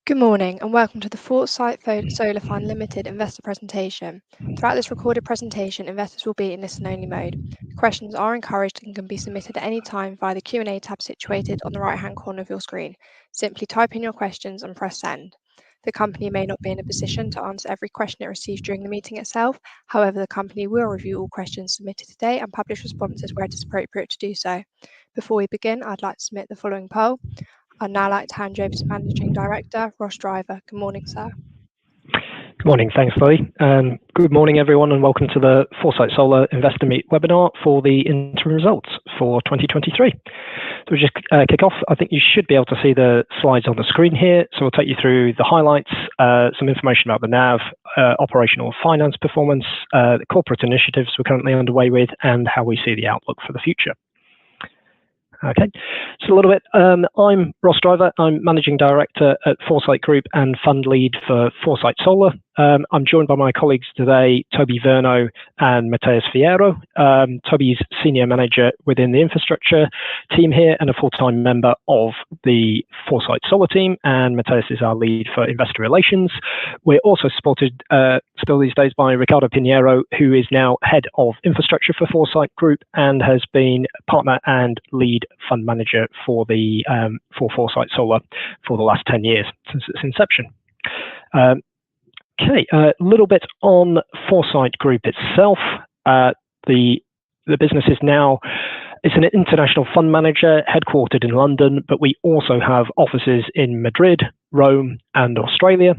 Good morning and welcome to the FORESIGHT Solar Fund Limited investor presentation. Throughout this recorded presentation, investors will be in listen-only mode. Questions are encouraged and can be submitted at any time via the Q&A tab situated on the right-hand corner of your screen. Simply type in your questions and press send. The company may not be in a position to answer every question it receives during the meeting itself. However, the company will review all questions submitted today and publish responses where it is appropriate to do so. Before we begin, I'd like to submit the following poll. I'd now like to hand you over to Managing Director, Ross Driver. Good morning, sir. Good morning. Thanks, Chloe. Good morning, everyone, and welcome to the FORESIGHT Solar Investor Meet webinar for the interim results for 2023. So we'll just kick off. I think you should be able to see the slides on the screen here. So we'll take you through the highlights, some information about the NAV, operational finance performance, the corporate initiatives we're currently underway with, and how we see the outlook for the future. Okay, so a little bit. I'm Ross Driver. I'm Managing Director at FORESIGHT Group and Fund Lead for FORESIGHT Solar. I'm joined by my colleagues today, Toby Verno and Mateus Fierro. Toby's Senior Manager within the infrastructure team here and a full-time member of the FORESIGHT Solar team, and Mateus is our lead for investor relations. We're also supported still these days by Ricardo Pinheiro, who is now Head of Infrastructure for FORESIGHT Group and has been partner and lead fund manager for FORESIGHT Solar for the last 10 years since its inception. Okay, a little bit on FORESIGHT Group itself. The business is now, it's an international fund manager headquartered in London, but we also have offices in Madrid, Rome, and Australia,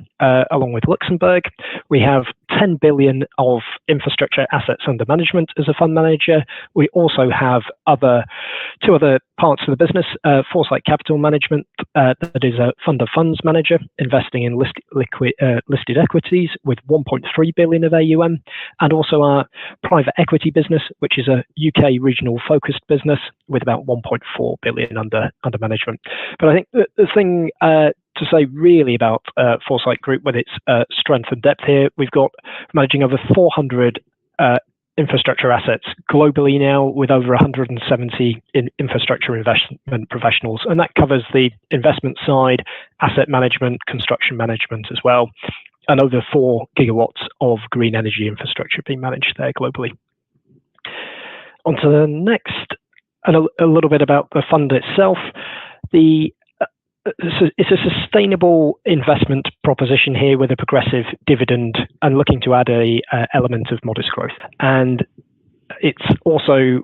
along with Luxembourg. We have 10 billion of infrastructure assets under management as a fund manager. We also have two other parts of the business, FORESIGHT Capital Management, that is a fund of funds manager investing in listed equities with 1.3 billion of AUM, and also our private equity business, which is a UK regional focused business with about 1.4 billion under management. But I think the thing to say really about FORESIGHT Group with its strength and depth here, we've got managing over 400 infrastructure assets globally now, with over 170 in infrastructure investment professionals, and that covers the investment side, asset management, construction management as well, and over 4 gigawatts of green energy infrastructure being managed there globally. On to the next, and a little bit about the fund itself. It's a sustainable investment proposition here with a progressive dividend and looking to add a element of modest growth. And it's also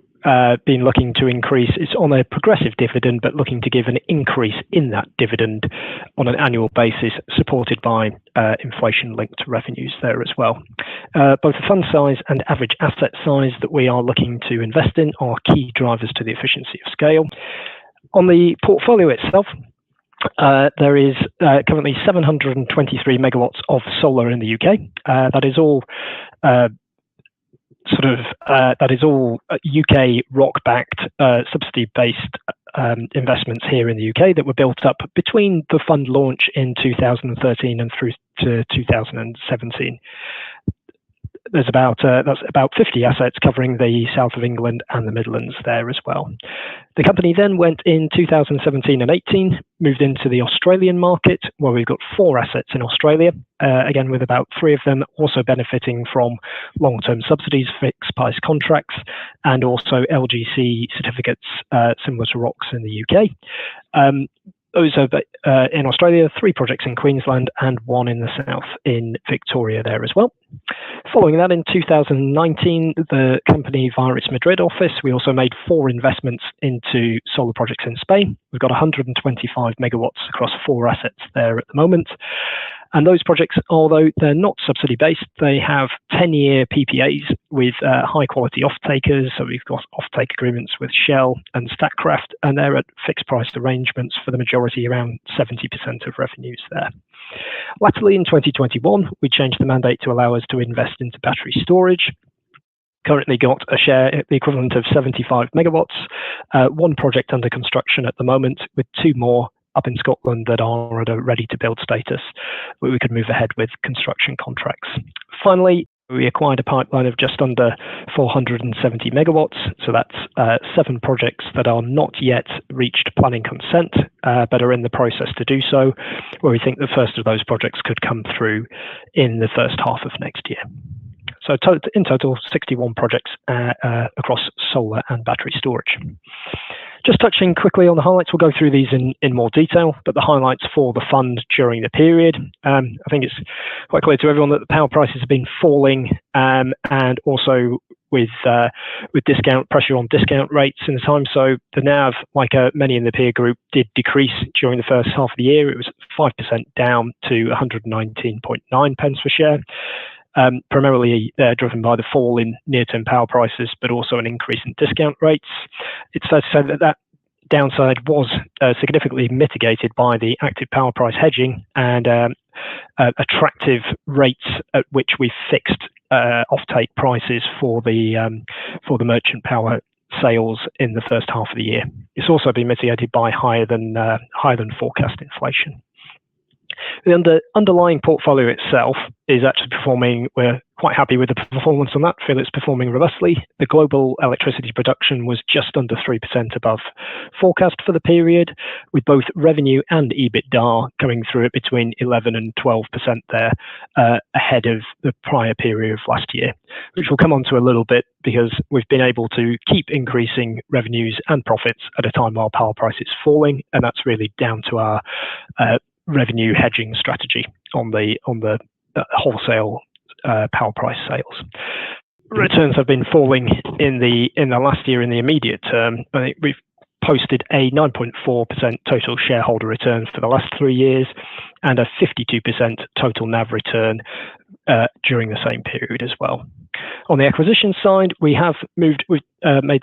been looking to increase, it's on a progressive dividend, but looking to give an increase in that dividend on an annual basis, supported by inflation-linked revenues there as well. Both the fund size and average asset size that we are looking to invest in are key drivers to the efficiency of scale. On the portfolio itself, there is currently 723 megawatts of solar in the UK. That is all UK ROC-backed, subsidy-based investments here in the UK that were built up between the fund launch in 2013 and through to 2017. There's that's about 50 assets covering the south of England and the Midlands there as well. The company then went in 2017 and 18, moved into the Australian market, where we've got 4 assets in Australia, again with about 3 of them also benefiting from long-term subsidies, fixed price contracts, and also LGC certificates similar to ROCs in the UK. Those are in Australia, 3 projects in Queensland and 1 in the south in Victoria there as well. Following that, in 2019, the company, via its Madrid office, we also made 4 investments into solar projects in Spain. We've got 125 megawatts across 4 assets there at the moment. And those projects, although they're not subsidy-based, they have 10-year PPAs with high-quality off-takers. So we've got off-take agreements with Shell and Statkraft, and they're at fixed-price arrangements for the majority, around 70% of revenues there. Latterly, in 2021, we changed the mandate to allow us to invest into battery storage. Currently got a share, the equivalent of 75 megawatts, 1 project under construction at the moment, with 2 more up in Scotland that are at a ready-to-build status, where we could move ahead with construction contracts. Finally, We acquired a pipeline of just under 470 megawatts, so that's 7 projects that are not yet reached planning consent, but are in the process to do so, where we think the first of those projects could come through in the first half of next year. So in total, 61 projects across solar and battery storage. Just touching quickly on the highlights, we'll go through these in more detail, but the highlights for the fund during the period. I think it's quite clear to everyone that the power prices have been falling, and also with discount pressure on discount rates in the time. So the NAV, like many in the peer group, did decrease during the first half of the year. It was 5% down to 119.9 pence per share. Primarily driven by the fall in near-term power prices, but also an increase in discount rates. It's fair to say that that downside was significantly mitigated by the active power price hedging and attractive rates at which we fixed offtake prices for the merchant power sales in the first half of the year. It's also been mitigated by higher than forecast inflation. The underlying portfolio itself is actually performing. We're quite happy with the performance on that. Feel it's performing robustly. The global electricity production was just under 3% above forecast for the period, with both revenue and EBITDA coming through at between 11 and 12% there, ahead of the prior period of last year, which we'll come on to a little bit because we've been able to keep increasing revenues and profits at a time while power price is falling, and that's really down to our revenue hedging strategy on the wholesale power price sales. Returns have been falling in the last year in the immediate term. I think we've posted a 9.4% total shareholder return for the last 3 years and a 52% total NAV return during the same period as well. On the acquisition side, we've made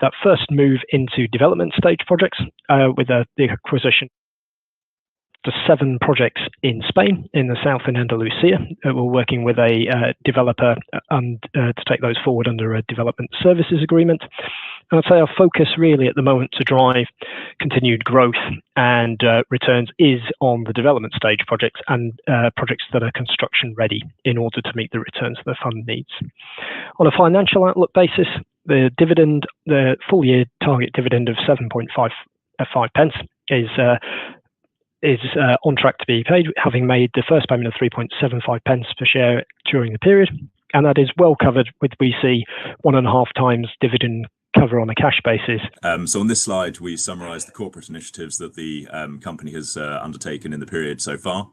that first move into development stage projects with the acquisition for 7 projects in Spain, in the south in Andalusia. We're working with a developer to take those forward under a development services agreement. And I'd say our focus really at the moment to drive continued growth and returns is on the development stage projects and projects that are construction ready in order to meet the returns the fund needs. On a financial outlook basis, the full year target dividend of 7.5 pence is on track to be paid, having made the first payment of 3.75 pence per share during the period, and that is well covered with, we see, 1.5 times dividend cover on a cash basis. So on this slide, we summarise the corporate initiatives that the company has undertaken in the period so far.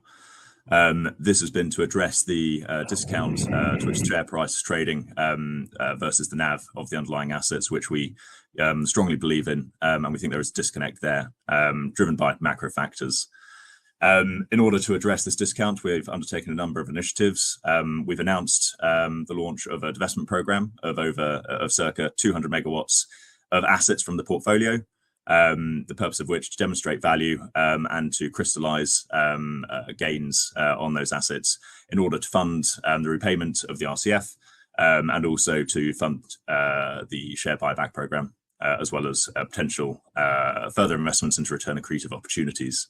This has been to address the discount to which the share price is trading versus the NAV of the underlying assets, which we strongly believe in, and we think there is a disconnect there, driven by macro factors. In order to address this discount, we've undertaken a number of initiatives. We've announced the launch of a divestment program of circa 200 megawatts of assets from the portfolio, the purpose of which to demonstrate value and to crystallize gains on those assets in order to fund the repayment of the RCF and also to fund the share buyback program, as well as potential further investments into return accretive opportunities.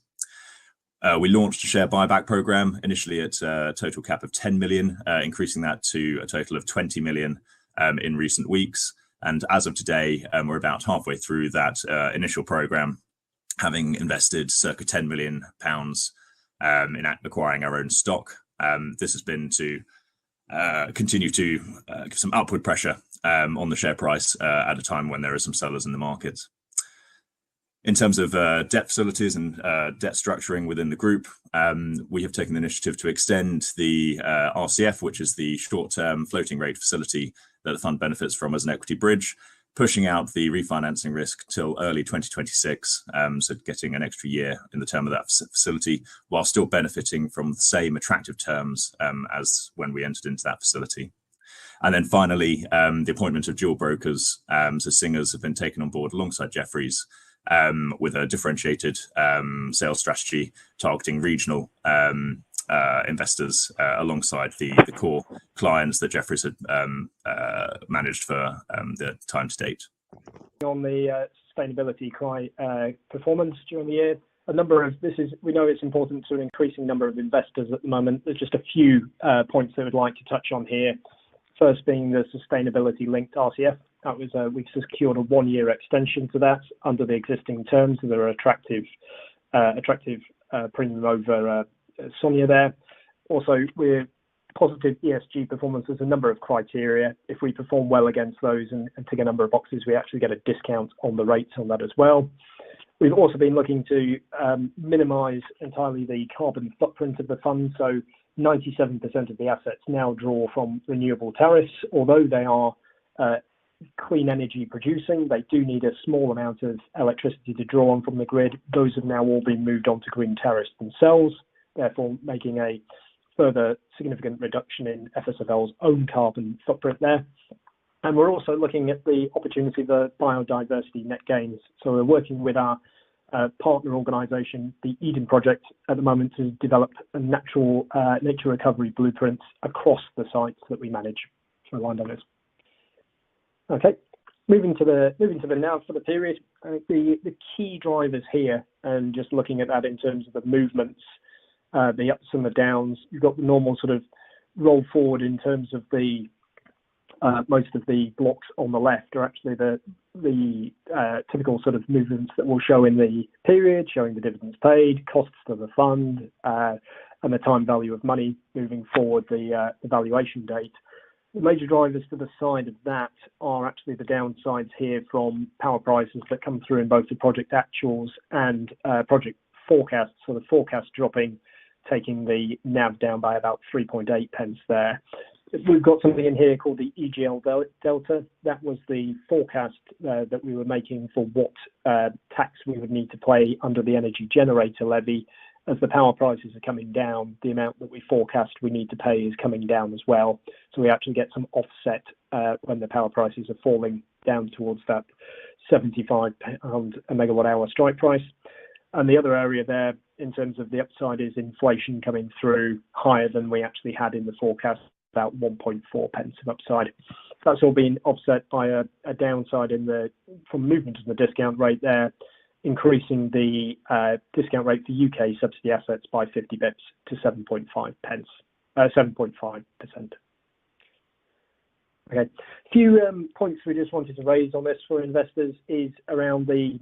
We launched a share buyback program initially at a total cap of 10 million, increasing that to a total of 20 million in recent weeks. And as of today, we're about halfway through that initial program, having invested circa £10 million in acquiring our own stock. This has been to continue to give some upward pressure on the share price at a time when there are some sellers in the market. In terms of debt facilities and debt structuring within the group, we have taken the initiative to extend the RCF, which is the short-term floating rate facility that the fund benefits from as an equity bridge, pushing out the refinancing risk till early 2026, so getting an extra year in the term of that facility, while still benefiting from the same attractive terms as when we entered into that facility. And then finally, the appointment of dual brokers, so Singers have been taken on board alongside Jefferies, with a differentiated sales strategy targeting regional investors alongside the core clients that Jefferies had managed for the time to date. On the sustainability performance during the year, we know it's important to an increasing number of investors at the moment. There's just a few points that we'd like to touch on here. First being the sustainability-linked RCF. That was we've secured a 1-year extension to that under the existing terms. So there are attractive premium over SONIA there. Also, we're positive ESG performance. There's a number of criteria. If we perform well against those and tick a number of boxes, we actually get a discount on the rates on that as well. We've also been looking to minimise entirely the carbon footprint of the fund. So 97% of the assets now draw from renewable tariffs. Although they are clean energy producing, they do need a small amount of electricity to draw on from the grid. Those have now all been moved on to green tariffs themselves, therefore making a further significant reduction in FSFL's own carbon footprint there. And we're also looking at the opportunity for biodiversity net gains. So we're working with our partner organisation, the Eden Project, at the moment to develop a nature recovery blueprints across the sites that we manage for landowners. Okay, moving to the NAV for the period. I think the key drivers here, and just looking at that in terms of the movements, the ups and the downs. You've got the normal sort of roll forward in terms of the most of the blocks on the left are actually the typical sort of movements that we'll show in the period, showing the dividends paid, costs to the fund, and the time value of money moving forward the valuation date. The major drivers to the side of that are actually the downsides here from power prices that come through in both the project actuals and project forecasts. So the forecast dropping, taking the NAV down by about 3.8 pence there. We've got something in here called the EGL delta. That was the forecast that we were making for what tax we would need to pay under the energy generator levy. As the power prices are coming down, the amount that we forecast we need to pay is coming down as well. So we actually get some offset when the power prices are falling down towards that £75 a megawatt hour strike price. And the other area there in terms of the upside is inflation coming through higher than we actually had in the forecast, about 1.4 pence of upside. That's all been offset by a downside from movement in the discount rate there, increasing the discount rate for UK subsidy assets by 50 bips to 7.5%. Okay, a few points we just wanted to raise on this for investors is around the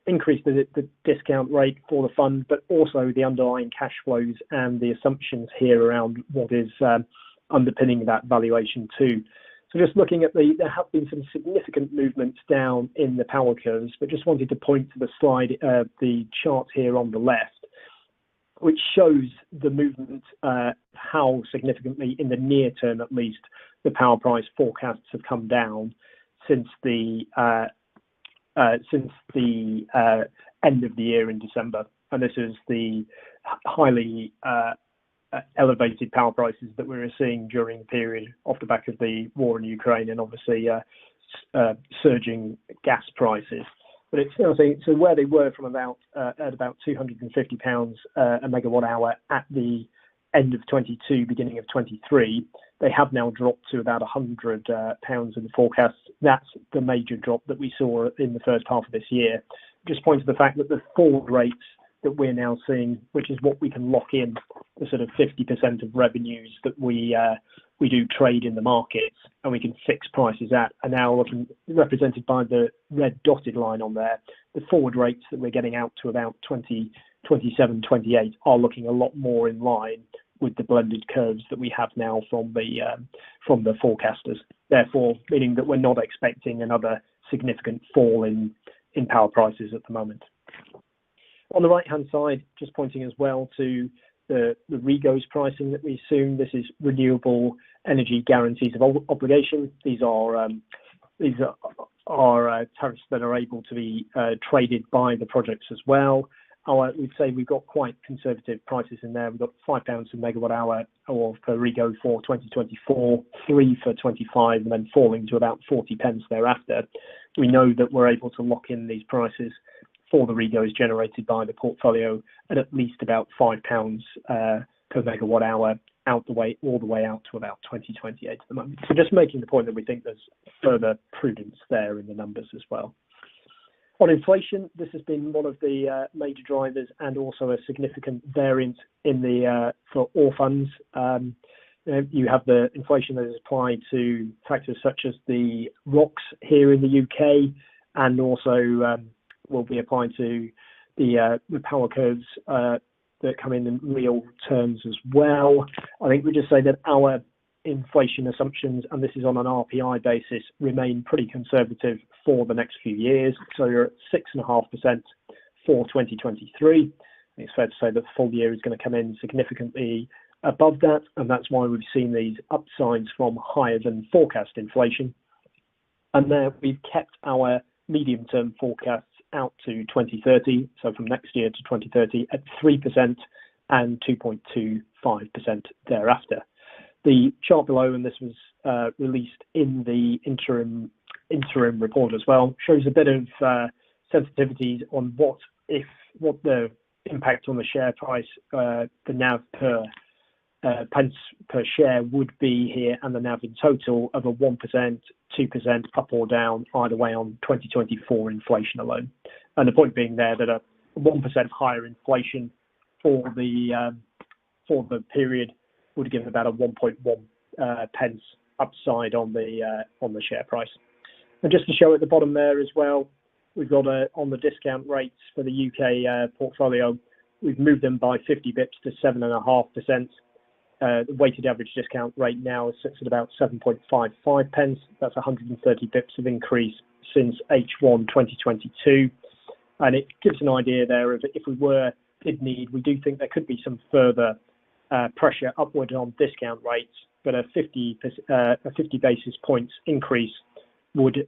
increase the discount rate for the fund, but also the underlying cash flows and the assumptions here around what is underpinning that valuation too. So just looking at there have been some significant movements down in the power curves, but just wanted to point to the slide, the chart here on the left, which shows the movement, how significantly in the near term at least, the power price forecasts have come down since the end of the year in December. And this is the highly elevated power prices that we were seeing during the period off the back of the war in Ukraine and obviously surging gas prices. But it's so where they were from about at about £250 a megawatt hour at the end of 22, beginning of 23, they have now dropped to about £100 in the forecast. That's the major drop that we saw in the first half of this year. Just point to the fact that the forward rates that we're now seeing, which is what we can lock in, the sort of 50% of revenues that we do trade in the markets and we can fix prices at, are now looking represented by the red dotted line on there. The forward rates that we're getting out to about 27, 28 are looking a lot more in line with the blended curves that we have now from the forecasters. Therefore, meaning that we're not expecting another significant fall in power prices at the moment. On the right-hand side, just pointing as well to the REGOs pricing that we assume. This is renewable energy guarantees of obligation. These are tariffs that are able to be traded by the projects as well. We'd say we've got quite conservative prices in there. We've got £5 a megawatt hour per REGO for 2024, 3 for 25, and then falling to about 40 pence thereafter. We know that we're able to lock in these prices for the REGOs generated by the portfolio at least about £5 per megawatt hour all the way out to about 2028 at the moment. So just making the point that we think there's further prudence there in the numbers as well. On inflation, this has been one of the major drivers and also a significant variance in for all funds. You have the inflation that is applied to factors such as the ROCs here in the UK, and also will be applied to the power curves that come in real terms as well. I think we just say that our inflation assumptions, and this is on an RPI basis, remain pretty conservative for the next few years. So you're at 6.5% for 2023. It's fair to say that the full year is going to come in significantly above that, and that's why we've seen these upsides from higher than forecast inflation. And there we've kept our medium-term forecasts out to 2030, so from next year to 2030, at 3% and 2.25% thereafter. The chart below, and this was released in the interim report as well, shows a bit of sensitivities on what the impact on the share price, the NAV per pence per share would be here, and the NAV in total of a 1%, 2% up or down either way on 2024 inflation alone. And the point being there that a 1% higher inflation for the period would give about a 1.1 pence upside on the share price. And just to show at the bottom there as well, we've got on the discount rates for the UK portfolio, we've moved them by 50 bips to 7.5%. The weighted average discount rate now sits at about 7.55 pence. That's 130 bips of increase since H1 2022. And it gives an idea there of if we we do think there could be some further pressure upward on discount rates, but a 50 basis points increase would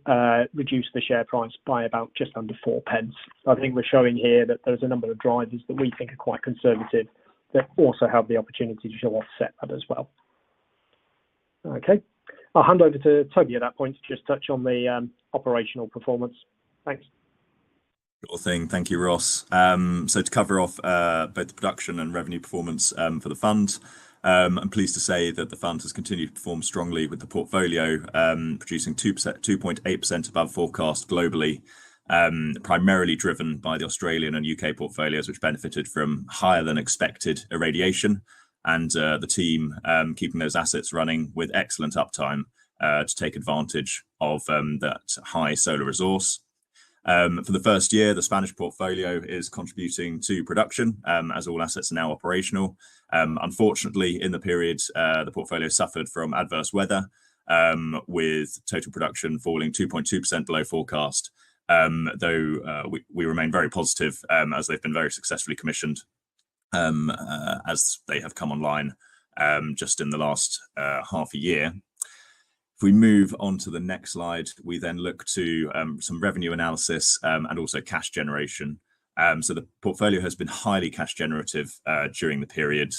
reduce the share price by about just under 4 pence. I think we're showing here that there's a number of drivers that we think are quite conservative that also have the opportunity to offset that as well. Okay, I'll hand over to Toby at that point to just touch on the operational performance. Thanks. Sure thing. Thank you, Ross. So to cover off both the production and revenue performance for the fund, I'm pleased to say that the fund has continued to perform strongly with the portfolio producing 2.8% above forecast globally, primarily driven by the Australian and UK portfolios, which benefited from higher than expected irradiation, and the team keeping those assets running with excellent uptime to take advantage of that high solar resource. For the first year, the Spanish portfolio is contributing to production as all assets are now operational. Unfortunately, in the period, the portfolio suffered from adverse weather, with total production falling 2.2% below forecast, though we remain very positive as they've been very successfully commissioned as they have come online just in the last half a year. If we move on to the next slide, we then look to some revenue analysis and also cash generation. So the portfolio has been highly cash generative during the period,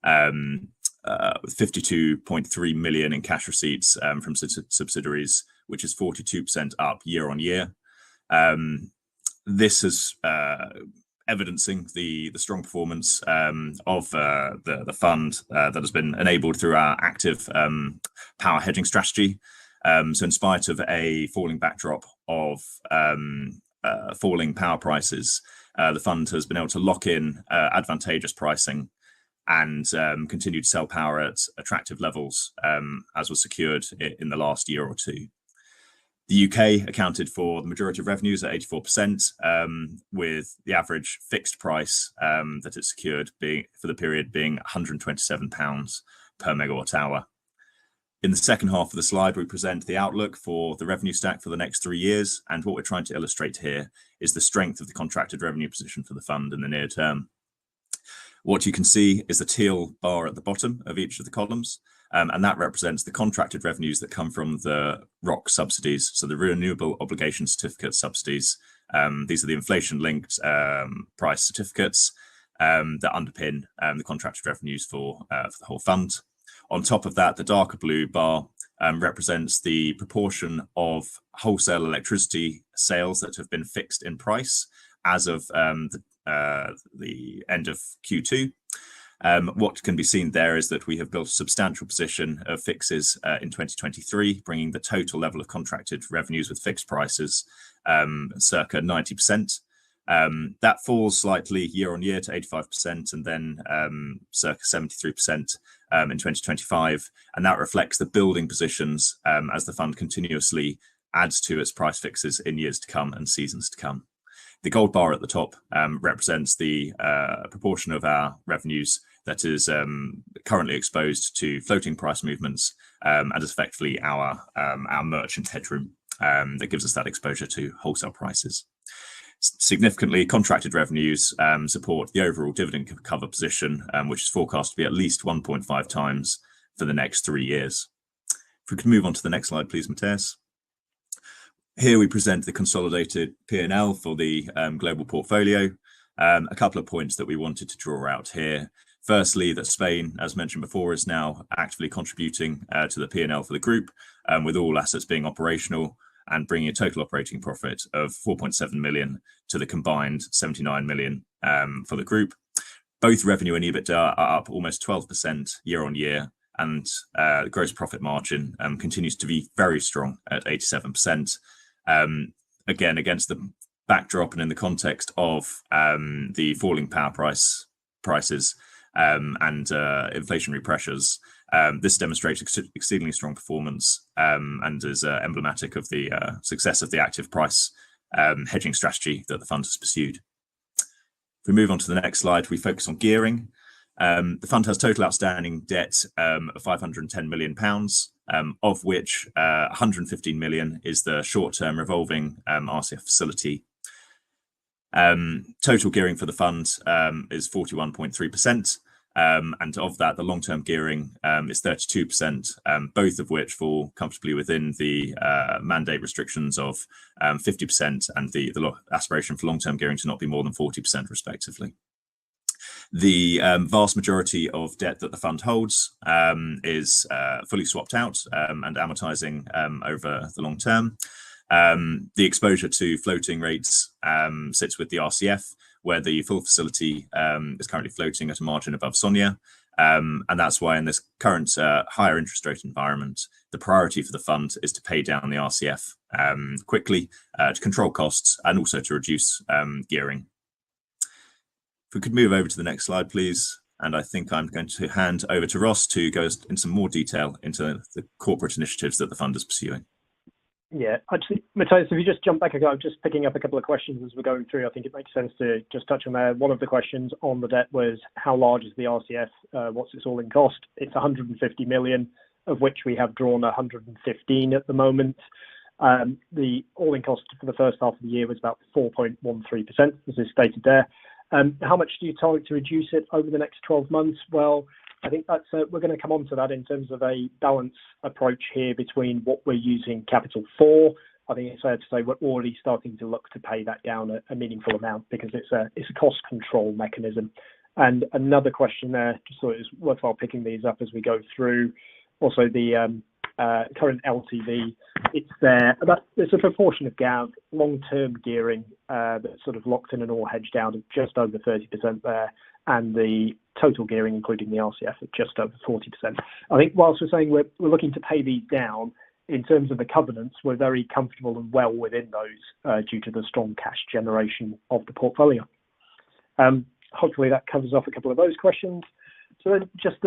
with 52.3 million in cash receipts from subsidiaries, which is 42% up year on year. This is evidencing the strong performance of the fund that has been enabled through our active power hedging strategy. So in spite of a falling backdrop of falling power prices, the fund has been able to lock in advantageous pricing and continue to sell power at attractive levels, as was secured in the last year or two. The UK accounted for the majority of revenues at 84%, with the average fixed price that it secured for the period being £127 per megawatt hour. In the second half of the slide, we present the outlook for the revenue stack for the next 3 years, and what we're trying to illustrate here is the strength of the contracted revenue position for the fund in the near term. What you can see is the teal bar at the bottom of each of the columns, and that represents the contracted revenues that come from the ROC subsidies, so the Renewable Obligation Certificate subsidies. These are the inflation-linked price certificates that underpin the contracted revenues for the whole fund. On top of that, the darker blue bar represents the proportion of wholesale electricity sales that have been fixed in price as of the end of Q2. What can be seen there is that we have built a substantial position of fixes in 2023, bringing the total level of contracted revenues with fixed prices circa 90%. That falls slightly year on year to 85% and then circa 73% in 2025. And that reflects the building positions as the fund continuously adds to its price fixes in years to come and seasons to come. The gold bar at the top represents the proportion of our revenues that is currently exposed to floating price movements and is effectively our merchant headroom that gives us that exposure to wholesale prices. Significantly, contracted revenues support the overall dividend cover position, which is forecast to be at least 1.5 times for the next 3 years. If we could move on to the next slide, please, Matthias. Here we present the consolidated P&L for the global portfolio. A couple of points that we wanted to draw out here. Firstly, that Spain, as mentioned before, is now actively contributing to the P&L for the group, with all assets being operational and bringing a total operating profit of 4.7 million to the combined 79 million for the group. Both revenue and EBITDA are up almost 12% year on year, and the gross profit margin continues to be very strong at 87%. Again, against the backdrop and in the context of the falling power prices and inflationary pressures, this demonstrates exceedingly strong performance and is emblematic of the success of the active price hedging strategy that the fund has pursued. If we move on to the next slide, we focus on gearing. The fund has total outstanding debt of £510 million, of which 115 million is the short-term revolving RCF facility. Total gearing for the fund is 41.3%. And of that, the long-term gearing is 32%, both of which fall comfortably within the mandate restrictions of 50% and the aspiration for long-term gearing to not be more than 40%, respectively. The vast majority of debt that the fund holds is fully swapped out and amortizing over the long term. The exposure to floating rates sits with the RCF, where the full facility is currently floating at a margin above SONIA. And that's why in this current higher interest rate environment, the priority for the fund is to pay down the RCF quickly, to control costs and also to reduce gearing. If we could move over to the next slide, please. And I think I'm going to hand over to Ross to go into some more detail into the corporate initiatives that the fund is pursuing. Yeah, actually, Matthias, if you just jump back ago, just picking up a couple of questions as we're going through, I think it makes sense to just touch on there. One of the questions on the debt was, how large is the RCF? What's its all-in cost? It's 150 million, of which we have drawn 115 at the moment. The all-in cost for the first half of the year was about 4.13%, as is stated there. How much do you target to reduce it over the next 12 months? Well, I think that's we're going to come on to that in terms of a balanced approach here between what we're using capital for. I think it's fair to say we're already starting to look to pay that down a meaningful amount because it's a cost control mechanism. And another question there, just thought it was worthwhile picking these up as we go through. Also, the current LTV, it's there. There's a proportion of GAV, long-term gearing that's sort of locked in and all hedged down at just over 30% there, and the total gearing, including the RCF, at just over 40%. I think whilst we're saying we're looking to pay these down, in terms of the covenants, we're very comfortable and well within those due to the strong cash generation of the portfolio. Hopefully that covers off a couple of those questions. So then just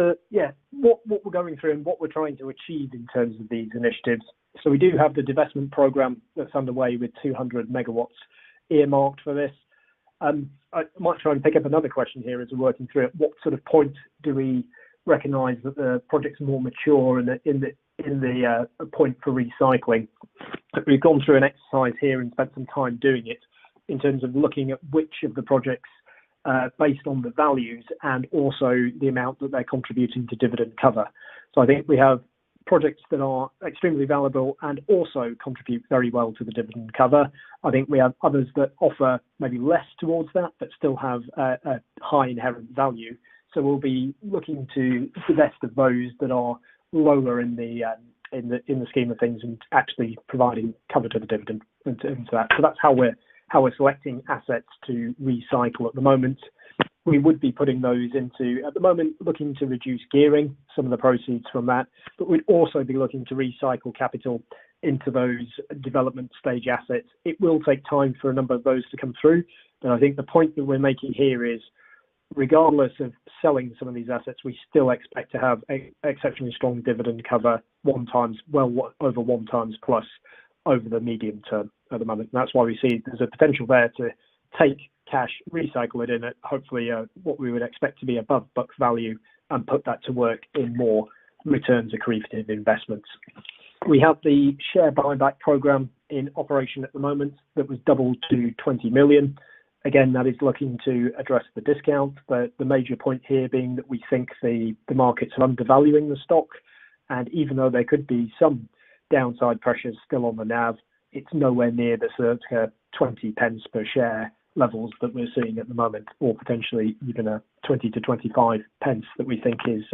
what we're going through and what we're trying to achieve in terms of these initiatives. So we do have the divestment program that's underway with 200 megawatts earmarked for this. I might try and pick up another question here as we're working through it. What sort of point do we recognise that the project's more mature and in the point for recycling? But we've gone through an exercise here and spent some time doing it in terms of looking at which of the projects, based on the values and also the amount that they're contributing to dividend cover. So I think we have projects that are extremely valuable and also contribute very well to the dividend cover. I think we have others that offer maybe less towards that, but still have a high inherent value. So we'll be looking to divest of those that are lower in the scheme of things and actually providing cover to the dividend into that. So that's how we're selecting assets to recycle at the moment. We would be putting those into, at the moment, looking to reduce gearing, some of the proceeds from that, but we'd also be looking to recycle capital into those development stage assets. It will take time for a number of those to come through, And I think the point that we're making here is, regardless of selling some of these assets, we still expect to have a exceptionally strong dividend cover, well over 1 times plus over the medium term at the moment. And that's why we see there's a potential there to take cash, recycle it in at hopefully what we would expect to be above book value, and put that to work in more returns accretive investments. We have the share buyback program in operation at the moment that was doubled to 20 million. Again, that is looking to address the discount, but the major point here being that we think the markets are undervaluing the stock, and even though there could be some downside pressures still on the NAV, it's nowhere near the circa 20 pence per share levels that we're seeing at the moment, or potentially even a 20 to 25 pence that we think is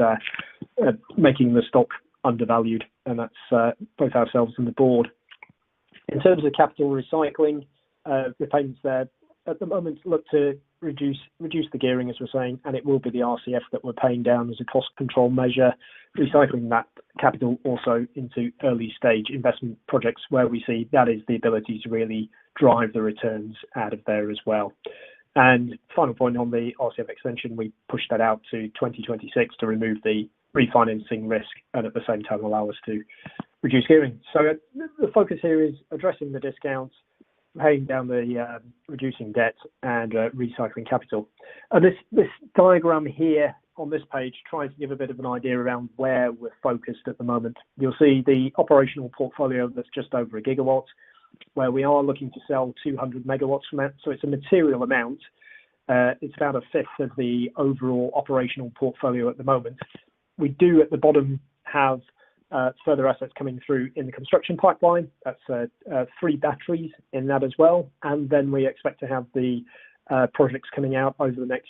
making the stock undervalued, and that's both ourselves and the board. In terms of capital recycling, repayments there at the moment look to reduce the gearing, as we're saying, and it will be the RCF that we're paying down as a cost control measure, recycling that capital also into early stage investment projects where we see that is the ability to really drive the returns out of there as well. And final point on the RCF extension, we pushed that out to 2026 to remove the refinancing risk and at the same time allow us to reduce gearing. So the focus here is addressing the discounts, paying down the reducing debt, and recycling capital. And this diagram here on this page tries to give a bit of an idea around where we're focused at the moment. You'll see the operational portfolio that's just over 1 gigawatt, where we are looking to sell 200 megawatts from that. So it's a material amount. It's about a fifth of the overall operational portfolio at the moment. We do at the bottom have further assets coming through in the construction pipeline. That's 3 batteries in that as well. And then we expect to have the projects coming out over the next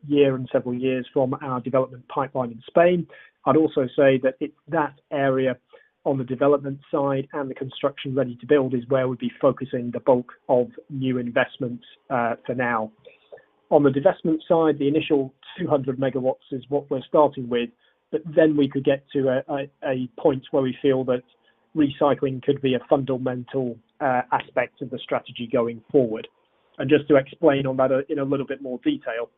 year and several years from our development pipeline in Spain. I'd also say that that area on the development side and the construction ready to build is where we'd be focusing the bulk of new investments for now. On the divestment side, the initial 200 megawatts is what we're starting with, but then we could get to a point where we feel that recycling could be a fundamental aspect of the strategy going forward. And just to explain on that in a little bit more detail,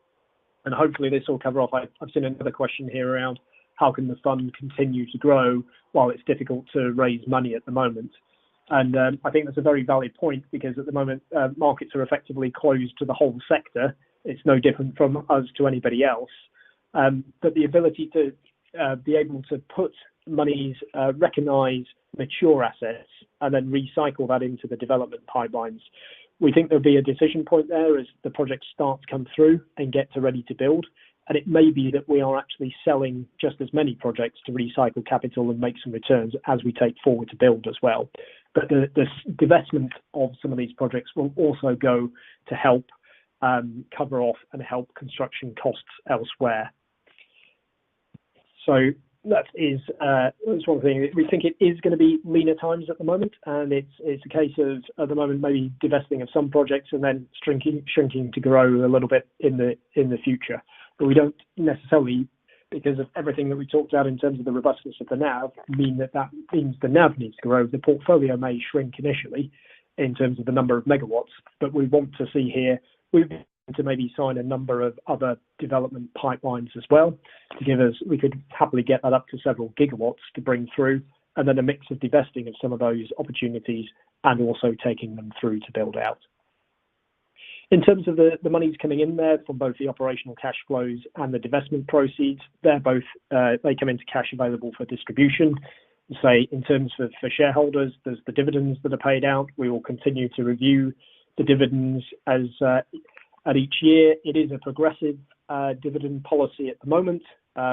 and hopefully this will cover off, I've seen another question here around how can the fund continue to grow while it's difficult to raise money at the moment. And I think that's a very valid point, because at the moment markets are effectively closed to the whole sector. It's no different from us to anybody else. But the ability to be able to put monies, recognise mature assets, and then recycle that into the development pipelines, we think there'll be a decision point there as the projects start to come through and get to ready to build. And it may be that we are actually selling just as many projects to recycle capital and make some returns as we take forward to build as well. But the divestment of some of these projects will also go to help cover off and help construction costs elsewhere. So that is that's one thing. We think it is going to be leaner times at the moment, and it's a case of at the moment maybe divesting of some projects and then shrinking to grow a little bit in the future. But we don't necessarily, because of everything that we talked about in terms of the robustness of the NAV, mean that means the NAV needs to grow. The portfolio may shrink initially in terms of the number of megawatts, but we want to see here, we want to maybe sign a number of other development pipelines as well to give us, we could happily get that up to several gigawatts to bring through, and then a mix of divesting of some of those opportunities and also taking them through to build out. In terms of the monies coming in there from both the operational cash flows and the divestment proceeds, they're both, they come into cash available for distribution. Say in terms of for shareholders, there's the dividends that are paid out. We will continue to review the dividends as at each year. It is a progressive dividend policy at the moment,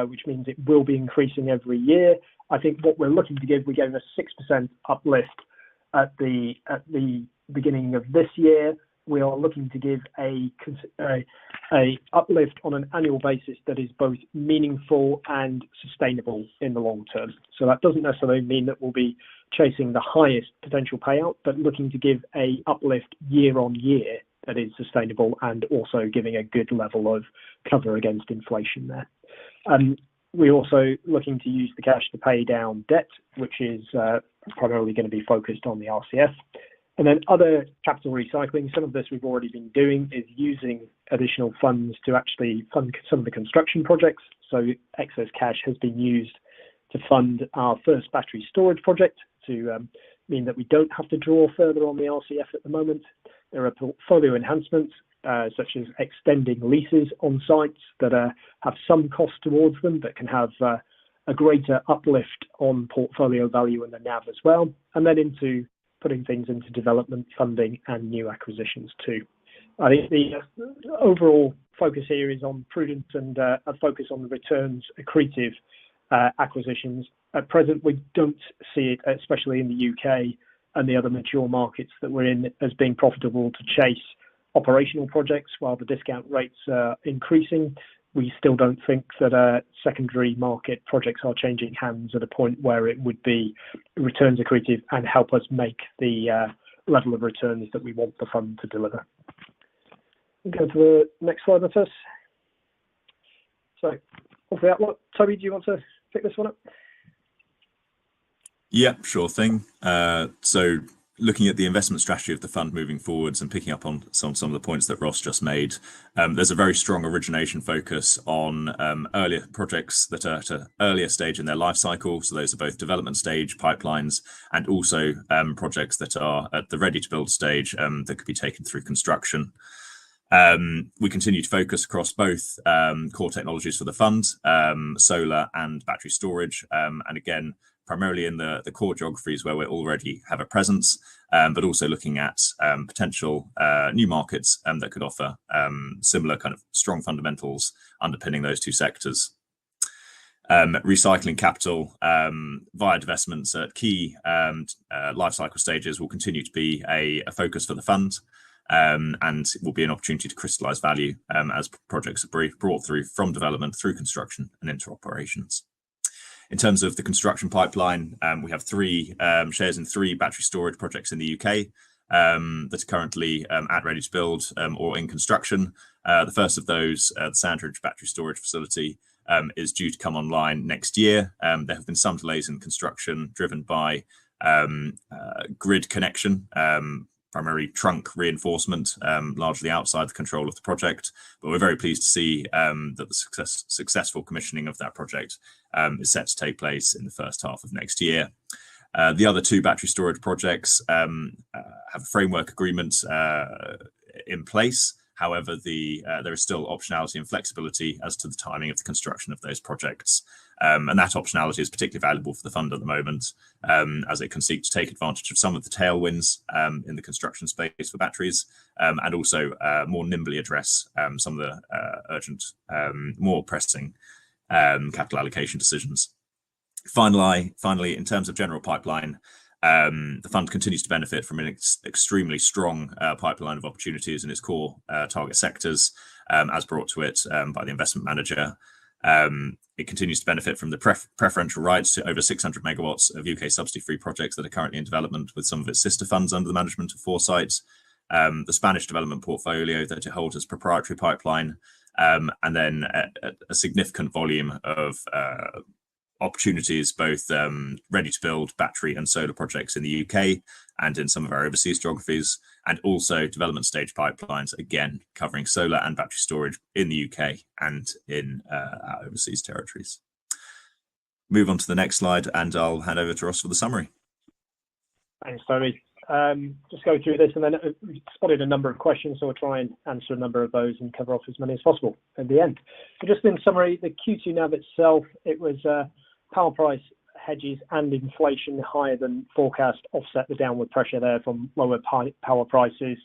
which means it will be increasing every year. I think what we're looking to give, we gave a 6% uplift at the beginning of this year. We are looking to give a uplift on an annual basis that is both meaningful and sustainable in the long term. So that doesn't necessarily mean that we'll be chasing the highest potential payout, but looking to give a uplift year on year that is sustainable and also giving a good level of cover against inflation there. We're also looking to use the cash to pay down debt, which is primarily going to be focused on the RCF. And then other capital recycling, some of this we've already been doing, is using additional funds to actually fund some of the construction projects. So excess cash has been used to fund our first battery storage project to mean that we don't have to draw further on the RCF at the moment. There are portfolio enhancements, such as extending leases on sites that have some cost towards them, but can have a greater uplift on portfolio value and the NAV as well. And then into putting things into development funding and new acquisitions too. I think the overall focus here is on prudent and a focus on the returns accretive acquisitions. At present, we don't see it, especially in the UK and the other mature markets that we're in, as being profitable to chase operational projects while the discount rates are increasing. We still don't think that secondary market projects are changing hands at a point where it would be returns accretive and help us make the level of returns that we want the fund to deliver. We'll go to the next slide, Matthias. So, off the outlook. Toby, do you want to pick this one up? Yeah, sure thing. So looking at the investment strategy of the fund moving forwards and picking up on some of the points that Ross just made, there's a very strong origination focus on earlier projects that are at an earlier stage in their life cycle. So those are both development stage pipelines and also projects that are at the ready to build stage that could be taken through construction. We continue to focus across both core technologies for the fund, solar and battery storage, and again, primarily in the core geographies where we already have a presence, but also looking at potential new markets that could offer similar kind of strong fundamentals underpinning those two sectors. Recycling capital via divestments at key life cycle stages will continue to be a focus for the fund, and will be an opportunity to crystallize value as projects are brought through from development through construction and into operations. In terms of the construction pipeline, we have shares in three battery storage projects in the UK that are currently at ready to build or in construction. The first of those, the Sandridge battery storage facility, is due to come online next year. There have been some delays in construction driven by grid connection, primarily trunk reinforcement, largely outside the control of the project. But we're very pleased to see that the successful commissioning of that project is set to take place in the first half of next year. The other two battery storage projects have a framework agreement in place. However, there is still optionality and flexibility as to the timing of the construction of those projects. And that optionality is particularly valuable for the fund at the moment, as it can seek to take advantage of some of the tailwinds in the construction space for batteries, and also more nimbly address some of the urgent, more pressing capital allocation decisions. Finally, in terms of general pipeline, the fund continues to benefit from an extremely strong pipeline of opportunities in its core target sectors, as brought to it by the investment manager. It continues to benefit from the preferential rights to over 600 megawatts of UK subsidy-free projects that are currently in development with some of its sister funds under the management of FORESIGHT, the Spanish development portfolio that it holds as proprietary pipeline, and then a significant volume of opportunities, both ready to build battery and solar projects in the UK and in some of our overseas geographies, and also development stage pipelines, again, covering solar and battery storage in the UK and in our overseas territories. Move on to the next slide, and I'll hand over to Ross for the summary. Thanks, Tony. Just go through this, and then we spotted a number of questions, so we'll try and answer a number of those and cover off as many as possible at the end. So just in summary, the Q2 NAV itself, it was power price hedges and inflation higher than forecast offset the downward pressure there from lower power prices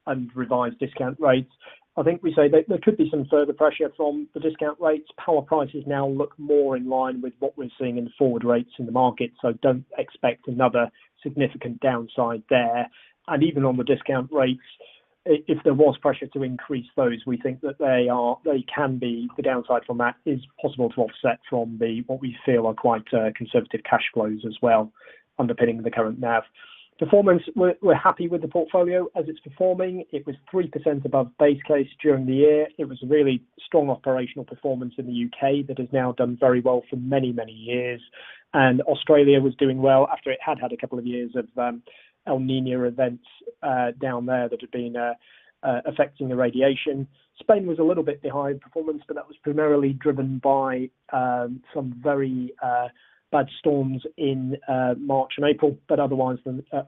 and revised discount rates. I think we say that there could be some further pressure from the discount rates. Power prices now look more in line with what we're seeing in the forward rates in the market, so don't expect another significant downside there. And even on the discount rates, if there was pressure to increase those, we think that they can be, the downside from that is possible to offset from what we feel are quite conservative cash flows as well, underpinning the current NAV. Performance, we're happy with the portfolio as it's performing. It was 3% above base case during the year. It was a really strong operational performance in the UK that has now done very well for many, many years. And Australia was doing well after it had a couple of years of El Nino events down there that had been affecting irradiation. Spain was a little bit behind performance, but that was primarily driven by some very bad storms in March and April. But otherwise,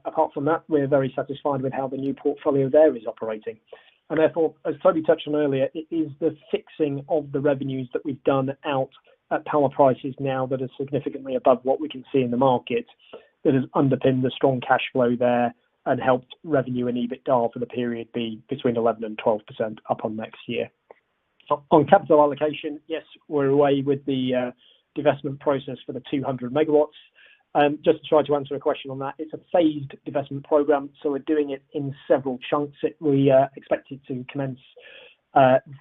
apart from that, we're very satisfied with how the new portfolio there is operating. And therefore, as Toby touched on earlier, it is the fixing of the revenues that we've done out at power prices now that are significantly above what we can see in the market that has underpinned the strong cash flow there and helped revenue and EBITDA for the period be between 11 and 12% up on next year. On capital allocation, yes, we're away with the divestment process for the 200 megawatts. Just to try to answer a question on that, it's a phased divestment program, so we're doing it in several chunks. We expect it to commence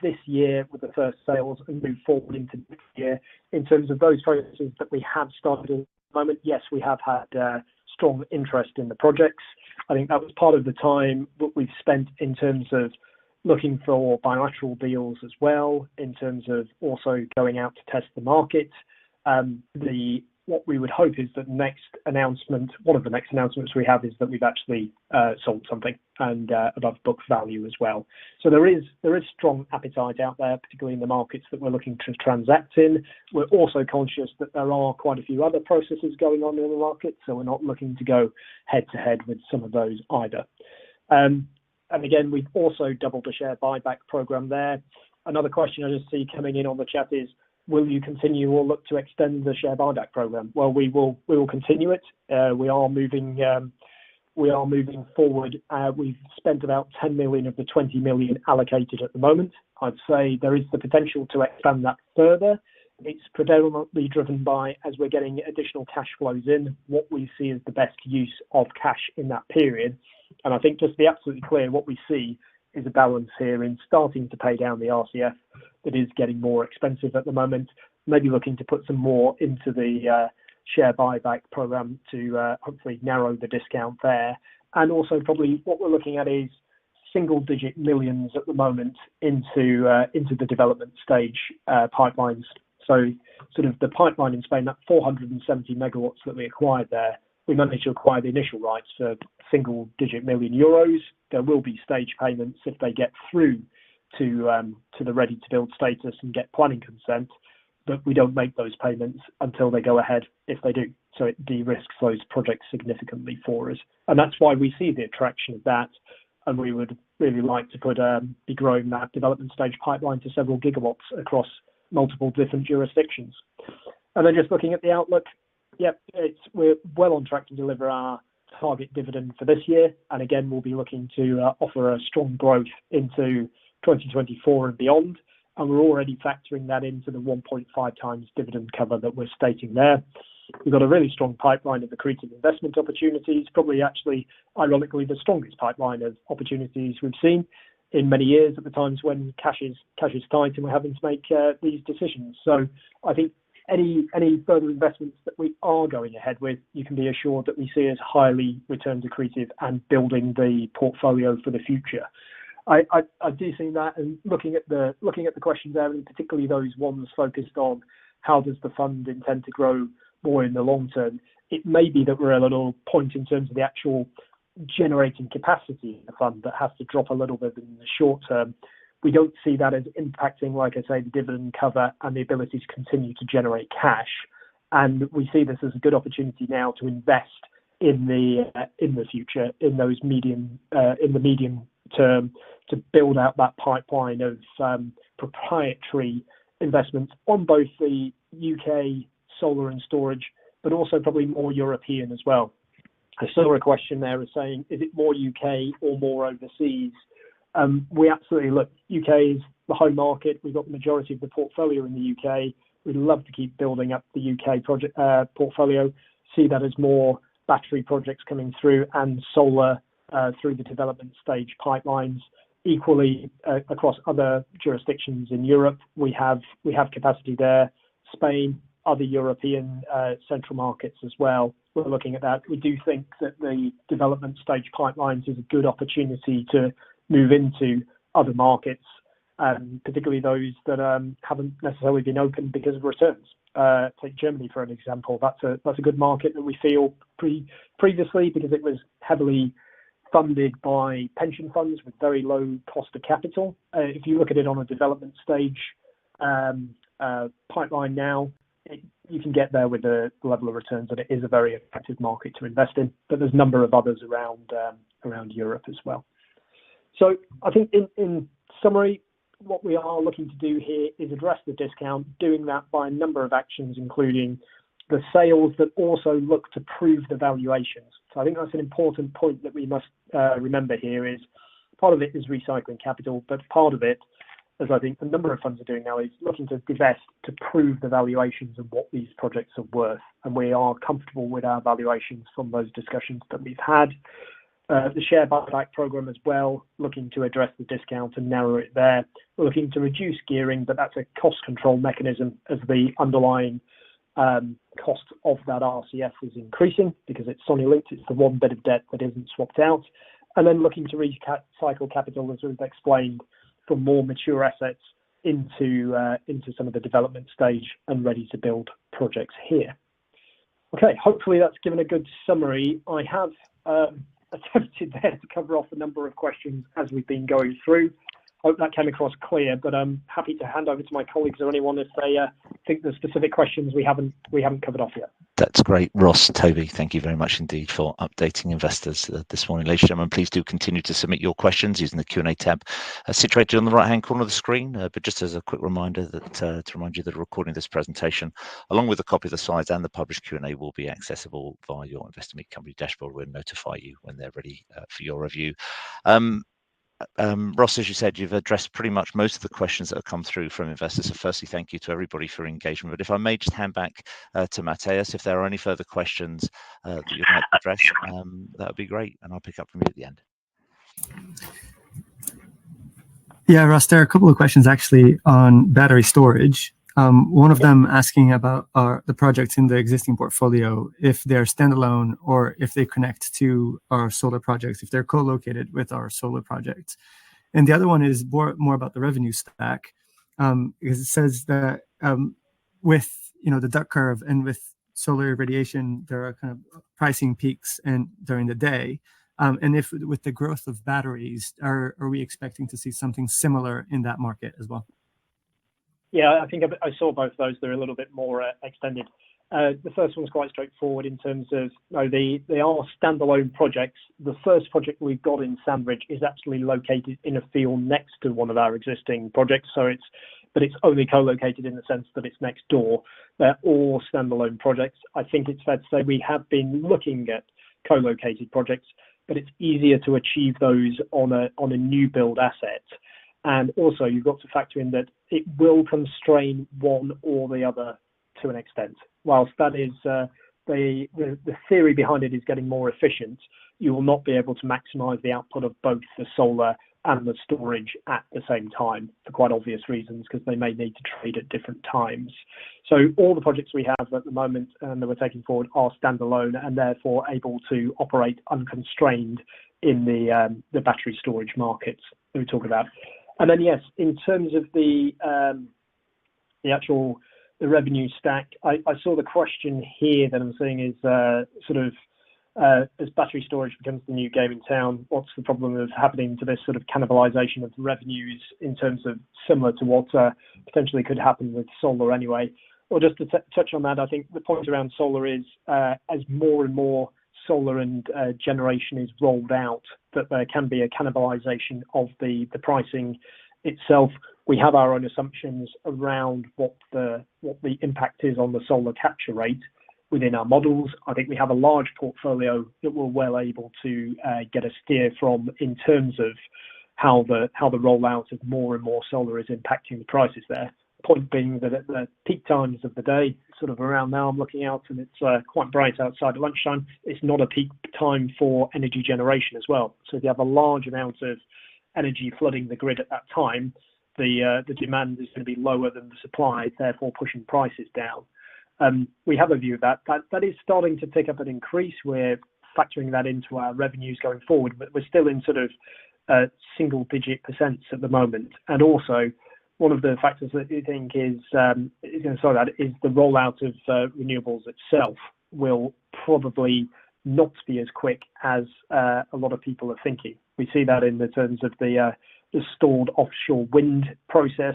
this year with the first sales and move forward into next year. In terms of those processes that we have started at the moment, yes, we have had strong interest in the projects. I think that was part of the time that we've spent in terms of looking for bilateral deals as well, in terms of also going out to test the market. What we would hope is that one of the next announcements we have is that we've actually sold something and above book value as well. So there is strong appetite out there, particularly in the markets that we're looking to transact in. We're also conscious that there are quite a few other processes going on in the market, so we're not looking to go head to head with some of those either. And again, we've also doubled the share buyback program there. Another question I just see coming in on the chat is, will you continue or look to extend the share buyback program? Well, we will continue it. We are moving forward. We've spent about 10 million of the 20 million allocated at the moment. I'd say there is the potential to expand that further. It's predominantly driven by, as we're getting additional cash flows in, what we see as the best use of cash in that period. And I think just to be absolutely clear, what we see is a balance here in starting to pay down the RCF that is getting more expensive at the moment, maybe looking to put some more into the share buyback program to hopefully narrow the discount there. And also probably what we're looking at is single-digit millions at the moment into the development stage pipelines. So sort of the pipeline in Spain, that 470 megawatts that we acquired there, we managed to acquire the initial rights for single-digit million euros. There will be stage payments if they get through to the ready-to-build status and get planning consent, but we don't make those payments until they go ahead if they do. So it de-risks those projects significantly for us. And that's why we see the attraction of that. And we would really like to be growing that development stage pipeline to several gigawatts across multiple different jurisdictions. And then just looking at the outlook, we're well on track to deliver our target dividend for this year. And again, we'll be looking to offer a strong growth into 2024 and beyond. And we're already factoring that into the 1.5 times dividend cover that we're stating there. We've got a really strong pipeline of accretive investment opportunities, probably actually, ironically, the strongest pipeline of opportunities we've seen in many years at the times when cash is tight and we're having to make these decisions. So I think any further investments that we are going ahead with, you can be assured that we see as highly returns accretive and building the portfolio for the future. I do see that, and looking at the questions there, and particularly those ones focused on how does the fund intend to grow more in the long term, it may be that we're at a little point in terms of the actual generating capacity in the fund that has to drop a little bit in the short term. We don't see that as impacting, like I say, the dividend cover and the ability to continue to generate cash. And we see this as a good opportunity now to invest in the future, in the medium term, to build out that pipeline of proprietary investments on both the UK solar and storage, but also probably more European as well. I saw a question there as saying, is it more UK or more overseas? We absolutely look, UK is the home market. We've got the majority of the portfolio in the UK. We'd love to keep building up the UK project portfolio, see that as more battery projects coming through and solar through the development stage pipelines. Equally, across other jurisdictions in Europe, we have capacity there. Spain, other European central markets as well. We're looking at that. We do think that the development stage pipelines is a good opportunity to move into other markets, particularly those that haven't necessarily been open because of returns. take Germany for an example. That's a good market that we feel previously, because it was heavily funded by pension funds with very low cost of capital. If you look at it on a development stage pipeline now, you can get there with the level of returns, and it is a very attractive market to invest in. But there's a number of others around Europe as well. So I think in summary, what we are looking to do here is address the discount, doing that by a number of actions, including the sales that also look to prove the valuations. So I think that's an important point that we must remember here. Is part of it is recycling capital, but part of it, as I think a number of funds are doing now, is looking to divest to prove the valuations of what these projects are worth. And we are comfortable with our valuations from those discussions that we've had. The share buyback program as well, looking to address the discount and narrow it there. We're looking to reduce gearing, but that's a cost control mechanism as the underlying cost of that RCF is increasing, because it's SONIA linked. It's the one bit of debt that isn't swapped out. And then looking to recycle capital, as we've explained, from more mature assets into some of the development stage and ready to build projects here. Okay, hopefully that's given a good summary. I have attempted there to cover off a number of questions as we've been going through. Hope that came across clear, but I'm happy to hand over to my colleagues or anyone if they think there's specific questions we haven't covered off yet. That's great. Ross, Toby, thank you very much indeed for updating investors this morning. Ladies and gentlemen, please do continue to submit your questions using the Q&A tab situated on the right-hand corner of the screen. But just as a quick reminder that to remind you that a recording of this presentation, along with a copy of the slides and the published Q&A, will be accessible via your Investor Meet Company dashboard. We'll notify you when they're ready for your review. Ross, as you said, you've addressed pretty much most of the questions that have come through from investors. So firstly, thank you to everybody for engagement. But if I may just hand back to Matthias, if there are any further questions that you'd like to address, that would be great. And I'll pick up from you at the end. Yeah, Ross, there are a couple of questions actually on battery storage. One of them asking about the projects in the existing portfolio, if they're standalone or if they connect to our solar projects, if they're co-located with our solar projects. And the other one is more about the revenue stack, because it says that with the duck curve and with solar irradiation, there are kind of pricing peaks and during the day. And if with the growth of batteries, are we expecting to see something similar in that market as well? Yeah, I think I saw both of those. They're a little bit more extended. The first one's quite straightforward in terms of they are standalone projects. The first project we've got in Sandridge is actually located in a field next to one of our existing projects. So it's only co-located in the sense that it's next door. They're all standalone projects. I think it's fair to say we have been looking at co-located projects, but it's easier to achieve those on a new build asset. And also, you've got to factor in that it will constrain one or the other to an extent. Whilst that is the theory behind it is getting more efficient, you will not be able to maximise the output of both the solar and the storage at the same time for quite obvious reasons, because they may need to trade at different times. So all the projects we have at the moment and that we're taking forward are standalone and therefore able to operate unconstrained in the battery storage markets that we talk about. And then, yes, in terms of the revenue stack, I saw the question here that I'm seeing is as battery storage becomes the new game in town, what's the problem of happening to this sort of cannibalization of revenues in terms of similar to what potentially could happen with solar anyway? Or just to touch on that, I think the point around solar is as more and more solar and generation is rolled out, that there can be a cannibalization of the pricing itself. We have our own assumptions around what the impact is on the solar capture rate within our models. I think we have a large portfolio that we're well able to get a steer from in terms of how the rollout of more and more solar is impacting the prices there. Point being that at the peak times of the day, sort of around now, I'm looking out and it's quite bright outside at lunchtime. It's not a peak time for energy generation as well. So if you have a large amount of energy flooding the grid at that time, the demand is going to be lower than the supply, therefore pushing prices down. We have a view of that. That is starting to tick up and increase. We're factoring that into our revenues going forward, but we're still in sort of single-digit % at the moment. And also, one of the factors that you think is going to solve that is the rollout of renewables itself will probably not be as quick as a lot of people are thinking. We see that in the terms of the stalled offshore wind process,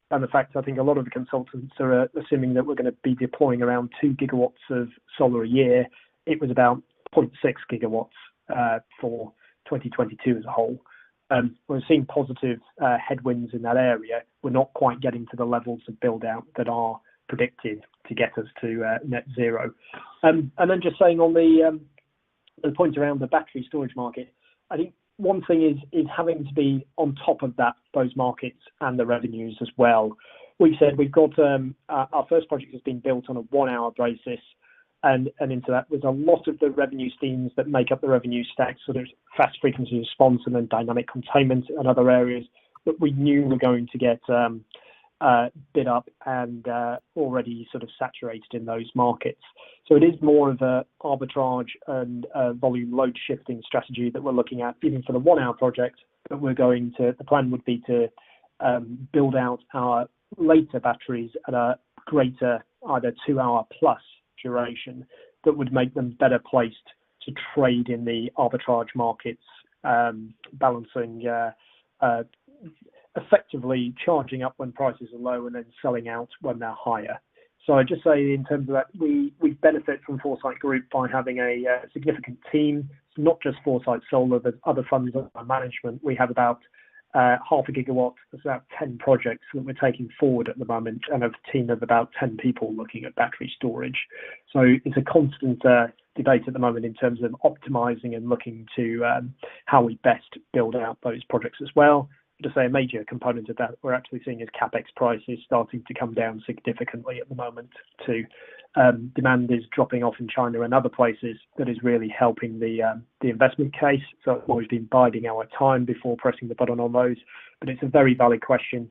and the fact I think a lot of the consultants are assuming that we're going to be deploying around 2 gigawatts of solar a year. It was about 0.6 gigawatts for 2022 as a whole. We're seeing positive headwinds in that area. We're not quite getting to the levels of build out that are predicted to get us to net zero. And then just saying on the point around the battery storage market, I think one thing is having to be on top of those markets and the revenues as well. We've said we've got our first project has been built on a 1 hour basis, and into that there's a lot of the revenue streams that make up the revenue stack, so there's fast frequency response and then dynamic containment and other areas that we knew were going to get bid up and already sort of saturated in those markets. So it is more of a arbitrage and volume load shifting strategy that we're looking at, even for the 1 hour project. But the plan would be to build out our later batteries at a greater either 2 hour plus duration that would make them better placed to trade in the arbitrage markets, balancing effectively charging up when prices are low and then selling out when they're higher. So I just say in terms of that, we benefit from Foresight Group by having a significant team. It's not just Foresight Solar, there's other funds under management. We have about half a gigawatt, that's about 10 projects that we're taking forward at the moment, and a team of about 10 people looking at battery storage. So it's a constant debate at the moment in terms of optimizing and looking to how we best build out those projects as well. To say a major component of that we're actually seeing is capex prices starting to come down significantly at the moment too. Demand is dropping off in China and other places that is really helping the investment case. So it's always been biding our time before pressing the button on those, but it's a very valid question.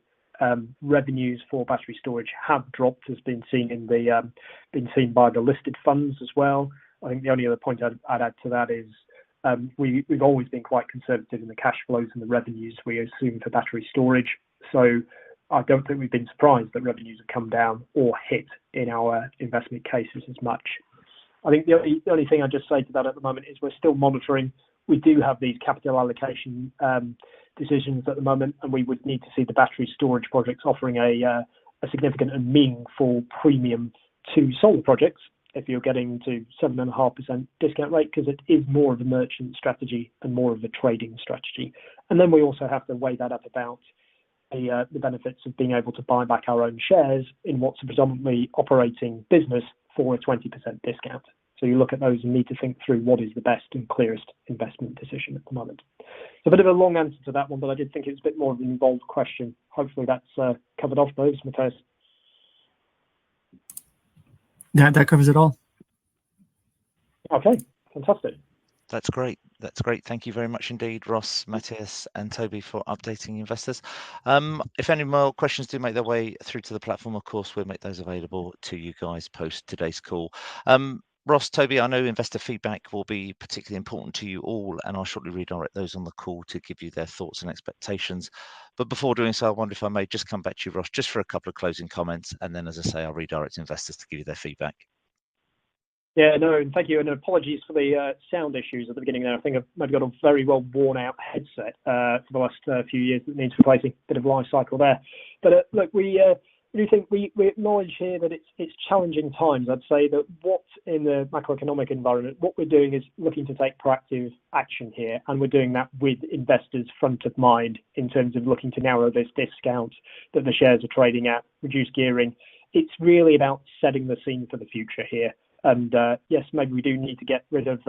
Revenues for battery storage have dropped, as been seen by the listed funds as well. I think the only other point I'd add to that is we've always been quite conservative in the cash flows and the revenues we assume for battery storage. So I don't think we've been surprised that revenues have come down or hit in our investment cases as much. I think the only thing I'd just say to that at the moment is we're still monitoring. We do have these capital allocation decisions at the moment, and we would need to see the battery storage projects offering a significant and meaningful premium to solar projects if you're getting to 7.5% discount rate, because it is more of a merchant strategy and more of a trading strategy. And then we also have to weigh that up about the benefits of being able to buy back our own shares in what's a predominantly operating business for a 20% discount. So you look at those and need to think through what is the best and clearest investment decision at the moment. It's a bit of a long answer to that one, but I did think it's a bit more of an involved question. Hopefully that's covered off those, Matthias. Yeah, that covers it all. Okay, fantastic. That's great. That's great. Thank you very much indeed, Ross, Matthias, and Toby, for updating investors. If any more questions do make their way through to the platform, of course, we'll make those available to you guys post today's call. Ross, Toby, I know investor feedback will be particularly important to you all, and I'll shortly redirect those on the call to give you their thoughts and expectations. But before doing so, I wonder if I may just come back to you, Ross, just for a couple of closing comments, and then, as I say, I'll redirect investors to give you their feedback. Yeah, no, thank you, and apologies for the sound issues at the beginning there. I think I've maybe got a very well worn out headset for the last few years that needs replacing. Bit of life cycle there. But look, we do think we acknowledge here that it's challenging times. I'd say that what in the macroeconomic environment, what we're doing is looking to take proactive action here, and we're doing that with investors front of mind in terms of looking to narrow this discount that the shares are trading at, reduce gearing. It's really about setting the scene for the future here. And yes, maybe we do need to get rid of,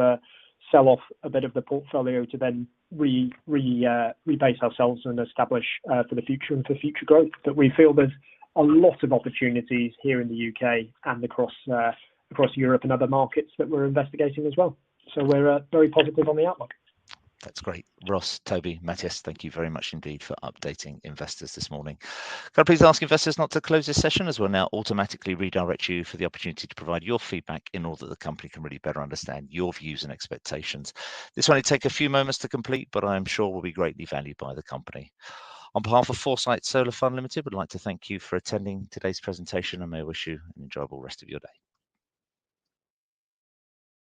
sell off a bit of the portfolio to then rebase ourselves and establish for the future and for future growth. But we feel there's a lot of opportunities here in the UK and across Europe and other markets that we're investigating as well. So we're very positive on the outlook. That's great. Ross, Toby, Matthias, thank you very much indeed for updating investors this morning. Can I please ask investors not to close this session, as we'll now automatically redirect you for the opportunity to provide your feedback in order that the company can really better understand your views and expectations. This will only take a few moments to complete, but I am sure will be greatly valued by the company. On behalf of Foresight Solar Fund Limited, we'd like to thank you for attending today's presentation and may wish you an enjoyable rest of your day.